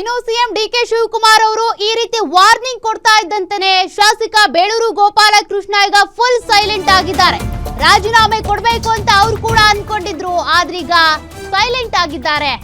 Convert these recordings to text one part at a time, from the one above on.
ಇನ್ನು CM DK Shivakumar ಅವರು ಈ ರೀತಿ ವಾರ್ನಿಂಗ್ ಕೊಡ್ತಾ ಇದ್ದಂತೆಯೇ ಶಾಸಕ ಬೇಳೂರು ಗೋಪಾಲಕೃಷ್ಣ ಈಗ ಫುಲ್ ಸೈಲೆಂಟ್ ಆಗಿದ್ದಾರೆ. ರಾಜೀನಾಮೆ ಕೊಡಬೇಕು ಅಂತ ಅವರು ಕೂಡ ಅನ್ಕೊಂಡಿದ್ರು, ಆದ್ರೀಗ ಸೈಲೆಂಟ್ ಆಗಿದ್ದಾರೆ.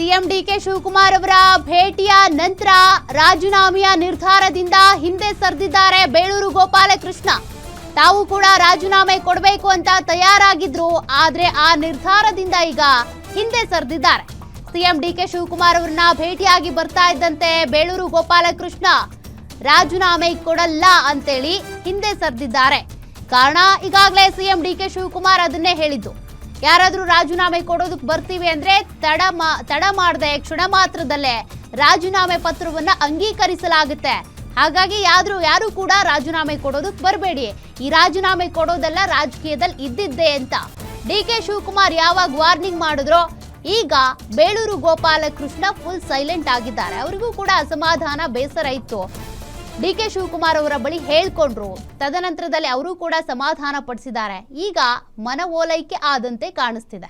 ಸಿಎಂ ಡಿಕೆ ಶಿವಕುಮಾರ್ ಅವರ ಭೇಟಿಯ ನಂತರ ರಾಜೀನಾಮೆಯ ನಿರ್ಧಾರದಿಂದ ಹಿಂದೆ ಸರಿದಿದ್ದಾರೆ ಬೇಳೂರು ಗೋಪಾಲಕೃಷ್ಣ. ತಾವು ಕೂಡ ರಾಜೀನಾಮೆ ಕೊಡಬೇಕು ಅಂತ ತಯಾರಾಗಿದ್ರು, ಆದ್ರೆ ಆ ನಿರ್ಧಾರದಿಂದ ಈಗ ಹಿಂದೆ ಸರಿದಿದ್ದಾರೆ. ಸಿಎಂ ಡಿಕೆ ಶಿವಕುಮಾರ್ ಅವರನ್ನ ಭೇಟಿಯಾಗಿ ಬರ್ತಾ ಇದ್ದಂತೆ ಬೇಳೂರು ಗೋಪಾಲಕೃಷ್ಣ ರಾಜೀನಾಮೆ ಕೊಡಲ್ಲ ಅಂತೇಳಿ ಹಿಂದೆ ಸರಿದಿದ್ದಾರೆ. ಕಾರಣ ಈಗಾಗಲೇ ಸಿಎಂ ಡಿಕೆ ಶಿವಕುಮಾರ್ ಅದನ್ನೇ ಹೇಳಿದ್ದು, ಯಾರಾದ್ರೂ ರಾಜೀನಾಮೆ ಕೊಡೋದಕ್ಕೆ ಬರ್ತೀವಿ ಅಂದ್ರೆ ತಡ ಮಾಡದೆ ಕ್ಷಣ ಮಾತ್ರದಲ್ಲೇ ರಾಜೀನಾಮೆ ಪತ್ರವನ್ನ ಅಂಗೀಕರಿಸಲಾಗುತ್ತೆ. ಹಾಗಾಗಿ ಯಾರು ಕೂಡ ರಾಜೀನಾಮೆ ಕೊಡೋದಕ್ಕೆ ಬರಬೇಡಿ, ಈ ರಾಜೀನಾಮೆ ಕೊಡೋದೆಲ್ಲ ರಾಜಕೀಯದಲ್ಲಿ ಇದ್ದಿದ್ದೆ ಅಂತ ಡಿಕೆ ಶಿವಕುಮಾರ್ ಯಾವಾಗ ವಾರ್ನಿಂಗ್ ಮಾಡಿದ್ರೋ ಈಗ ಬೇಳೂರು ಗೋಪಾಲಕೃಷ್ಣ ಫುಲ್ ಸೈಲೆಂಟ್ ಆಗಿದ್ದಾರೆ. ಅವರಿಗೂ ಕೂಡ ಅಸಮಾಧಾನ, ಬೇಸರ ಇತ್ತು. ಡಿಕೆ ಶಿವಕುಮಾರ್ ಅವರ ಬಳಿ ಹೇಳ್ಕೊಂಡ್ರು, ತದನಂತರದಲ್ಲಿ ಅವರು ಕೂಡ ಸಮಾಧಾನ ಪಡಿಸಿದ್ದಾರೆ. ಈಗ ಮನವೊಲೈಕೆ ಆದಂತೆ ಕಾಣಿಸ್ತಿದೆ.